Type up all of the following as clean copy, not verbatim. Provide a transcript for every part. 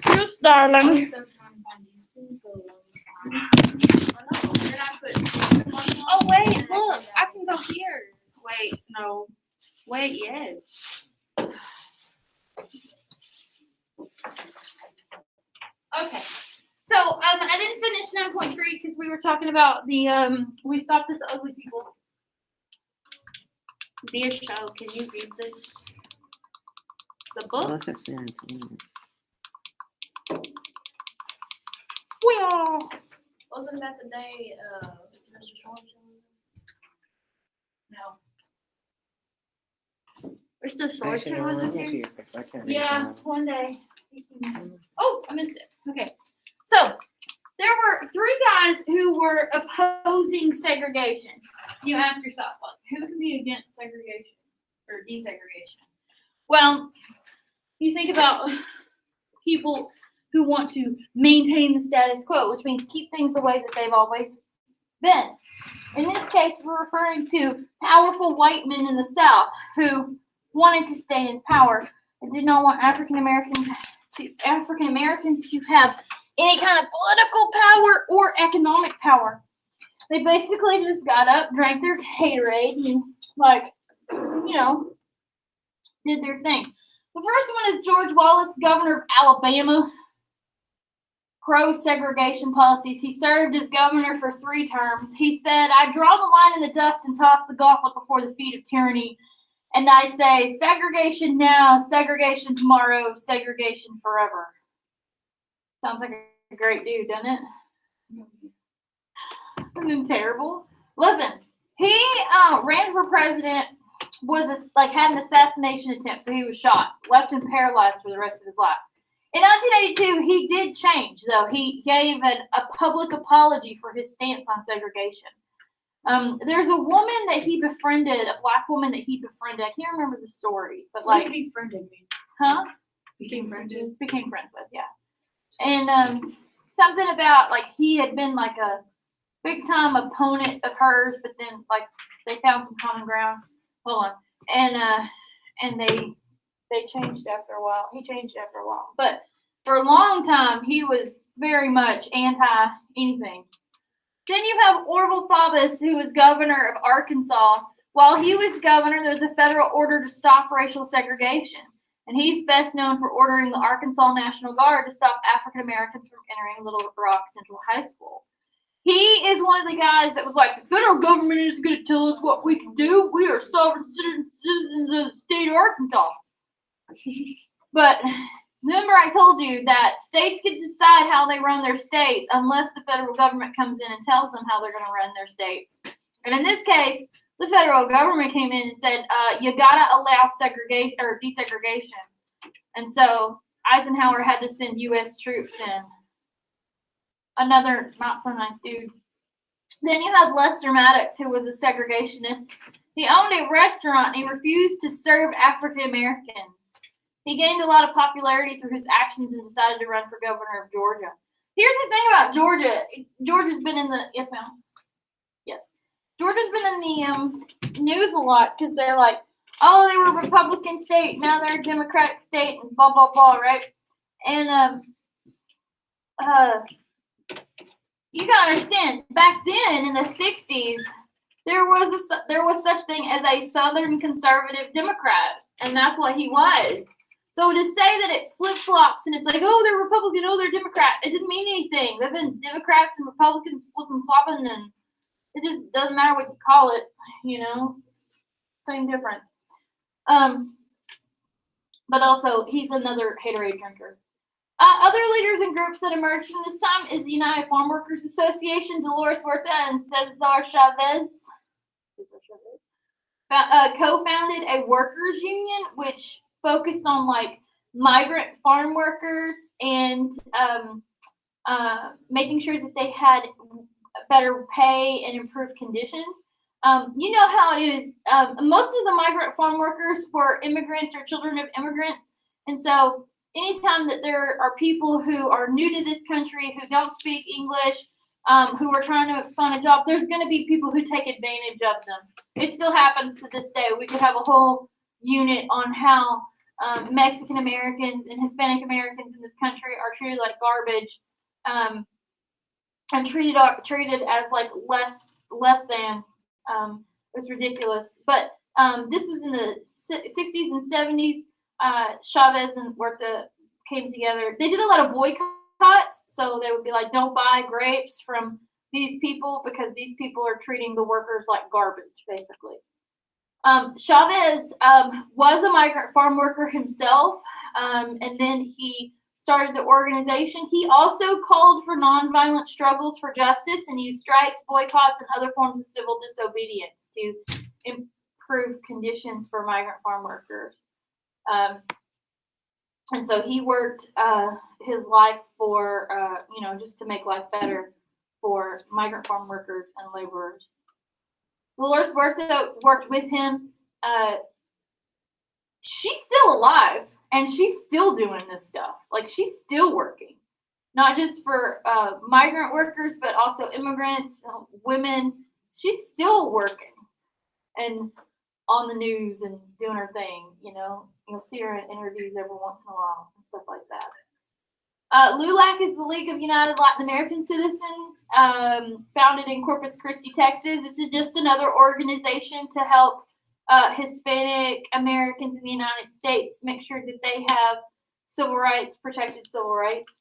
Yes, darling. Oh wait, look, I can go here. Wait, no. Wait, yes. Okay. So I didn't finish 9.3 because we were talking about the we stopped at the ugly people. Dear show, can you read this? The book? Wasn't that the day Mr. Swanson? No. Where's the sword to was it here? here? Yeah, one day. Oh, I missed it. Okay. So there were 3 guys who were opposing segregation. You ask yourself, like, who can be against segregation or desegregation? Well, you think about people who want to maintain the status quo, which means keep things the way that they've always been. In this case, we're referring to powerful white men in the South who wanted to stay in power and did not want African Americans to have any kind of political power or economic power. They basically just got up, drank their Gatorade, and did their thing. The first one is George Wallace, governor of Alabama. Pro-segregation policies. He served as governor for 3 terms. He said, I draw the line in the dust and toss the gauntlet before the feet of tyranny. And I say, segregation now, segregation tomorrow, segregation forever. Sounds like a great dude, doesn't it? Isn't terrible? Listen, he ran for president, had an assassination attempt, so he was shot, left him paralyzed for the rest of his life. In 1982, he did change, though. He gave a public apology for his stance on segregation. There's a woman that he befriended, a black woman that he befriended. I can't remember the story, but What did befriended mean? Huh? Became friends with? Became friends with, yeah. And something about he had been a big time opponent of hers, but then they found some common ground. Hold on, and they changed after a while. He changed after a while, but for a long time he was very much anti anything. Then you have Orville Faubus, who was governor of Arkansas. While he was governor, there was a federal order to stop racial segregation. And he's best known for ordering the Arkansas National Guard to stop African Americans from entering Little Rock Central High School. He is one of the guys that was like, the federal government is going to tell us what we can do. We are sovereign citizens of the state of Arkansas. But remember I told you that states get to decide how they run their states unless the federal government comes in and tells them how they're going to run their state. And in this case, the federal government came in and said, you gotta allow segregation or desegregation. And so Eisenhower had to send U.S. troops in. Another not so nice dude. Then you have Lester Maddox, who was a segregationist. He owned a restaurant and he refused to serve African Americans. He gained a lot of popularity through his actions and decided to run for governor of Georgia. Here's the thing about Georgia. Georgia's been in the, yes ma'am. Yes. Georgia's been in the news a lot because they're like, oh, they were a Republican state, now they're a Democratic state, and blah, blah, blah, right? And you gotta understand, back then in the 60s, there was such thing as a Southern conservative Democrat, and that's what he was. So to say that it flip-flops and it's like, oh, they're Republican, oh, they're Democrat, it didn't mean anything. They've been Democrats and Republicans flipping-flopping, and it just doesn't matter what you call it, same difference. But also, he's another haterade drinker. Other leaders and groups that emerged from this time is the United Farm Workers Association, Dolores Huerta and Cesar Chavez. Co-founded a workers union, which focused on migrant farm workers and making sure that they had better pay and improved conditions. You know how it is. Most of the migrant farm workers were immigrants or children of immigrants. And so anytime that there are people who are new to this country, who don't speak English, who are trying to find a job, there's going to be people who take advantage of them. It still happens to this day. We could have a whole unit on how Mexican Americans and Hispanic Americans in this country are treated like garbage, and treated as like less than. It's ridiculous. But this was in the 60s and 70s. Chavez and Huerta came together. They did a lot of boycotts, so they would be like, "Don't buy grapes from these people because these people are treating the workers like garbage," basically. Chavez was a migrant farm worker himself, and then he started the organization. He also called for nonviolent struggles for justice and used strikes, boycotts, and other forms of civil disobedience to improve conditions for migrant farm workers. And so he worked his life for, just to make life better for migrant farm workers and laborers. Dolores Huerta worked with him. She's still alive, and she's still doing this stuff. Like, she's still working, not just for migrant workers, but also immigrants, women. She's still working and on the news and doing her thing. You'll see her in interviews every once in a while and stuff like that. LULAC is the League of United Latin American Citizens, founded in Corpus Christi, Texas. This is just another organization to help Hispanic Americans in the United States make sure that they have civil rights, protected civil rights.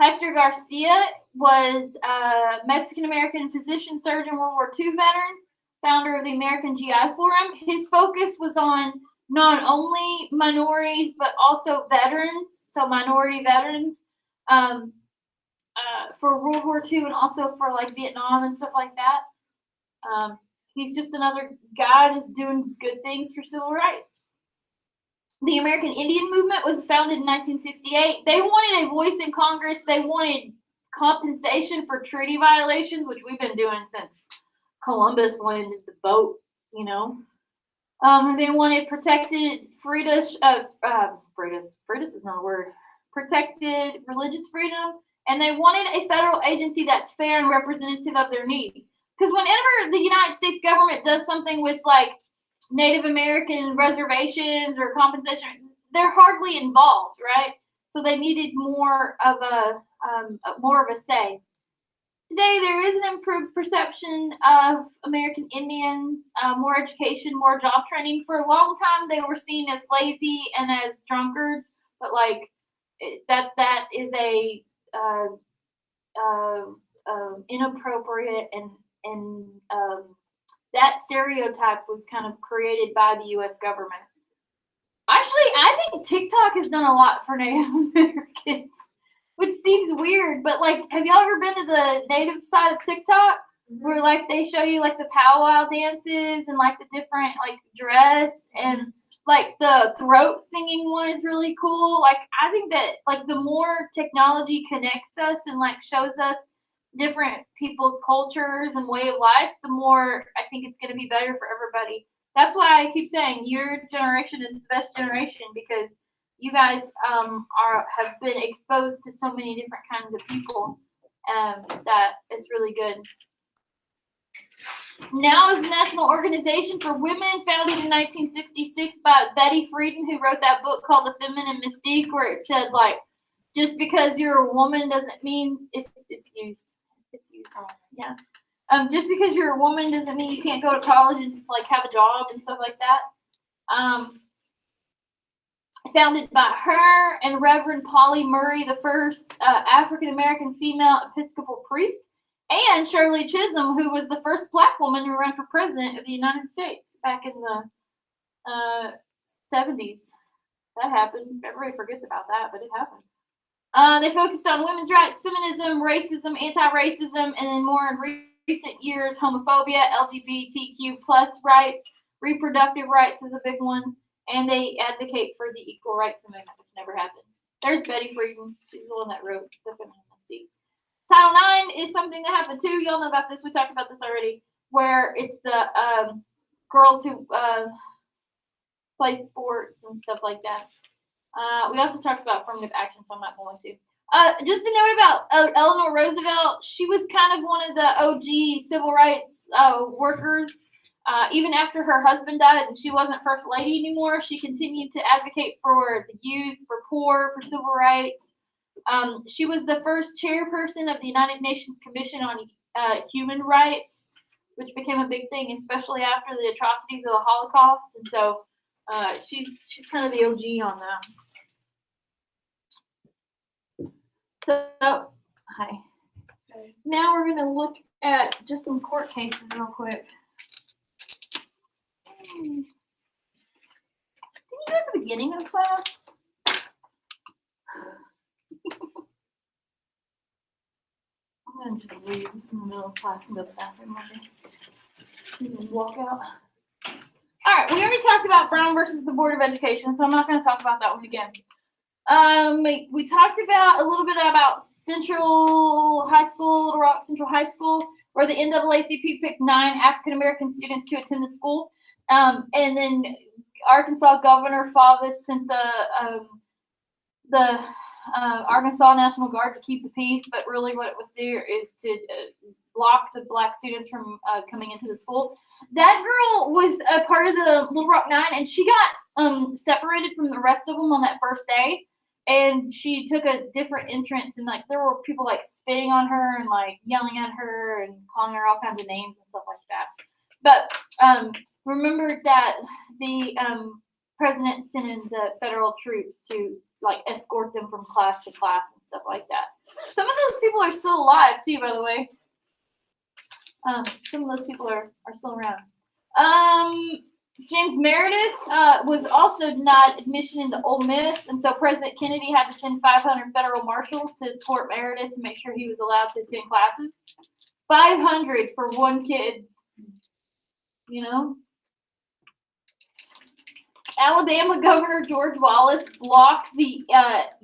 Hector Garcia was a Mexican American physician, surgeon, World War II veteran, founder of the American GI Forum. His focus was on not only minorities, but also veterans, so minority veterans, for World War II and also for like Vietnam and stuff like that. He's just another guy just doing good things for civil rights. The American Indian Movement was founded in 1968. They wanted a voice in Congress. They wanted compensation for treaty violations, which we've been doing since Columbus landed the boat, They wanted protected freedoms, freedoms is not a word, protected religious freedom, and they wanted a federal agency that's fair and representative of their needs. Because whenever the United States government does something with like Native American reservations or compensation, they're hardly involved, right? So they needed more of a say. Today, there is an improved perception of American Indians, more education, more job training. For a long time, they were seen as lazy and as drunkards, but like that is a inappropriate and that stereotype was kind of created by the U.S. government. Actually, I think TikTok has done a lot for Native Americans, which seems weird, but like, have y'all ever been to the native side of TikTok where like they show you like the powwow dances and like the different like dress and like the throat singing one is really cool. Like, I think that like the more technology connects us and like shows us different people's cultures and way of life, the more I think it's going to be better for everybody. That's why I keep saying your generation is the best generation, because you guys have been exposed to so many different kinds of people, that it's really good. NOW is a national organization for women, founded in 1966 by Betty Friedan, who wrote that book called The Feminine Mystique, where it said like, just because you're a woman doesn't mean it's used. Yeah. Just because you're a woman doesn't mean you can't go to college and like have a job and stuff like that. Founded by her and Reverend Polly Murray, the first African American female Episcopal priest, and Shirley Chisholm, who was the first Black woman to run for president of the United States back in the 70s. That happened. Everybody forgets about that, but it happened. They focused on women's rights, feminism, racism, anti-racism, and then more in recent years, homophobia, LGBTQ plus rights, reproductive rights is a big one, and they advocate for the Equal Rights Amendment, which never happened. There's Betty Friedan. She's the one that wrote The Feminine Mystique. Title IX is something that happened too. Y'all know about this. We talked about this already, where it's the girls who play sports and stuff like that. We also talked about affirmative action, so I'm not going to. Just a note about Eleanor Roosevelt. She was kind of one of the OG civil rights workers. Even after her husband died and she wasn't first lady anymore, she continued to advocate for the youth, for poor, for civil rights. She was the first chairperson of the United Nations Commission on Human Rights, which became a big thing, especially after the atrocities of the Holocaust. And so she's kind of the OG on that. So, hi. Okay. Now we're going to look at just some court cases real quick. Did you do at the beginning of class? I'm going to just leave in the middle of class and go to the bathroom. And then walk out. All right, we already talked about Brown versus the Board of Education, so I'm not going to talk about that one again. We talked about a little bit about Central High School, Little Rock Central High School, where the NAACP picked 9 African American students to attend the school. And then Arkansas Governor Favis sent the Arkansas National Guard to keep the peace, but really what it was there is to block the black students from coming into the school. That girl was a part of the Little Rock Nine, and she got separated from the rest of them on that first day. And she took a different entrance, and like there were people like spitting on her and like yelling at her and calling her all kinds of names and stuff like that. But remember that the president sent in the federal troops to like escort them from class to class and stuff like that. Some of those people are still alive too, by the way. Some of those people are still around. James Meredith was also denied admission into Ole Miss, and so President Kennedy had to send 500 federal marshals to escort Meredith to make sure he was allowed to attend classes. 500 for one kid, you know? Alabama Governor George Wallace blocked the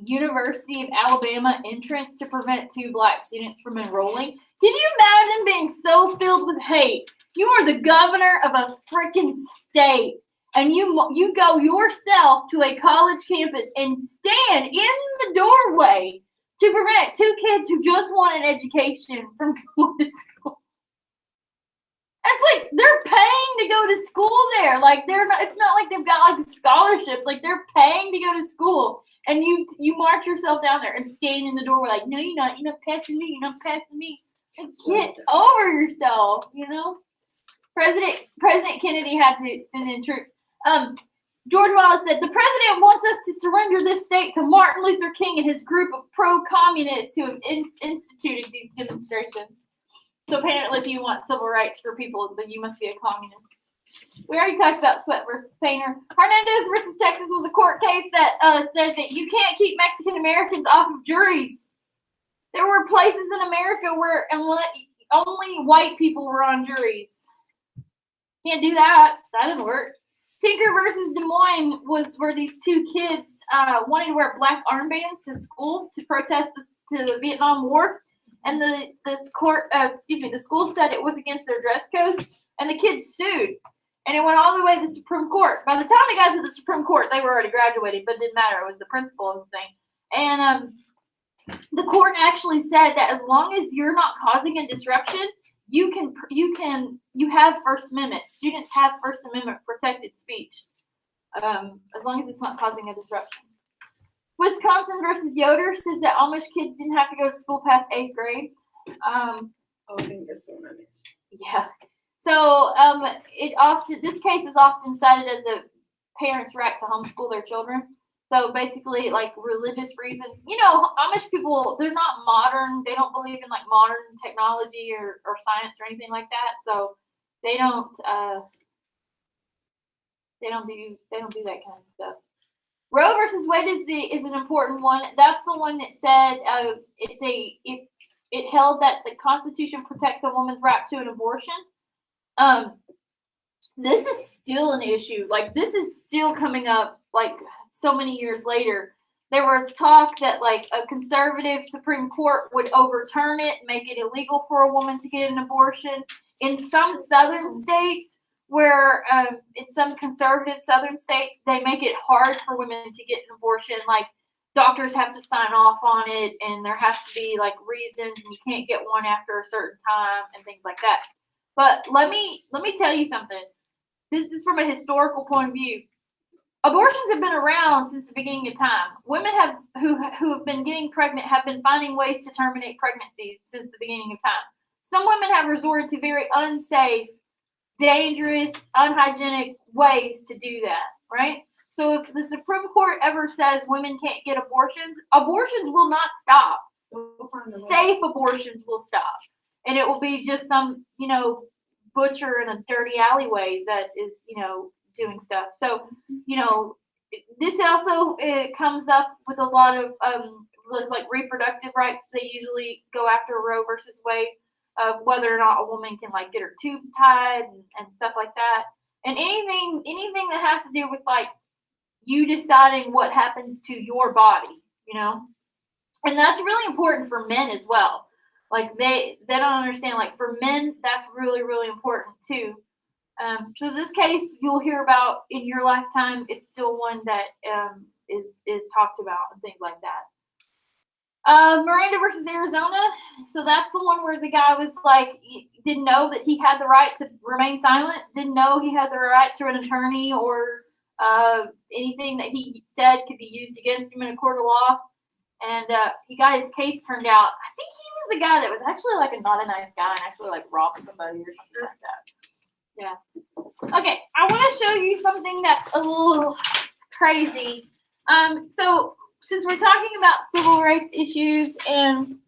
University of Alabama entrance to prevent 2 black students from enrolling. Can you imagine being so filled with hate? You are the governor of a freaking state, and you go yourself to a college campus and stand in the doorway to prevent 2 kids who just want an education from going to school. It's like they're paying to go to school there. Like they're not. It's not like they've got like scholarships. Like they're paying to go to school, and you march yourself down there and stand in the doorway like, no, you're not. You're not passing me. You're not passing me. Like, get over yourself. You know. President Kennedy had to send in troops. George Wallace said, the president wants us to surrender this state to Martin Luther King and his group of pro-communists who have instituted these demonstrations. So apparently if you want civil rights for people, then you must be a communist. We already talked about Sweat versus Painter. Hernandez versus Texas was a court case that said that you can't keep Mexican Americans off of juries. There were places in America where only white people were on juries. Can't do that. That doesn't work. Tinker versus Des Moines was where these 2 kids wanted to wear black armbands to school to protest the Vietnam War, and the school said it was against their dress code, and the kids sued, and it went all the way to the Supreme Court. By the time they got to the Supreme Court, they were already graduated, but it didn't matter. It was the principle of the thing, and the court actually said that as long as you're not causing a disruption, you have First Amendment. Students have First Amendment protected speech, as long as it's not causing a disruption. Wisconsin versus Yoder says that Amish kids didn't have to go to school past 8th grade. I think that's the one I missed. Yeah. So this case is often cited as a parent's right to homeschool their children. So basically, like religious reasons, Amish people, they're not modern. They don't believe in like modern technology or science or anything like that. So they don't do that kind of stuff. Roe versus Wade is an important one. That's the one that said it held that the Constitution protects a woman's right to an abortion. This is still an issue. Like this is still coming up like so many years later. There was talk that like a conservative Supreme Court would overturn it, make it illegal for a woman to get an abortion. In some southern states, where in some conservative southern states, they make it hard for women to get an abortion. Like doctors have to sign off on it, and there has to be like reasons, and you can't get one after a certain time and things like that. But let me tell you something. This is from a historical point of view. Abortions have been around since the beginning of time. Women who have been getting pregnant have been finding ways to terminate pregnancies since the beginning of time. Some women have resorted to very unsafe, dangerous, unhygienic ways to do that, right? So if the Supreme Court ever says women can't get abortions, abortions will not stop. We'll find a way. Safe abortions will stop. And it will be just some, butcher in a dirty alleyway that is, doing stuff. So, this also comes up with a lot of like reproductive rights. They usually go after Roe versus Wade, whether or not a woman can like get her tubes tied and stuff like that. And anything that has to do with like you deciding what happens to your body, and that's really important for men as well. Like they don't understand, like for men, that's really, really important too. So this case you'll hear about in your lifetime, it's still one that is talked about and things like that. Miranda versus Arizona. So that's the one where the guy was like, didn't know that he had the right to remain silent, didn't know he had the right to an attorney or anything that he said could be used against him in a court of law. And he got his case turned out. I think he was the guy that was actually like not a nice guy and actually like robbed somebody or something like that. Yeah. Okay, I want to show you something that's a little crazy. So since we're talking about civil rights issues and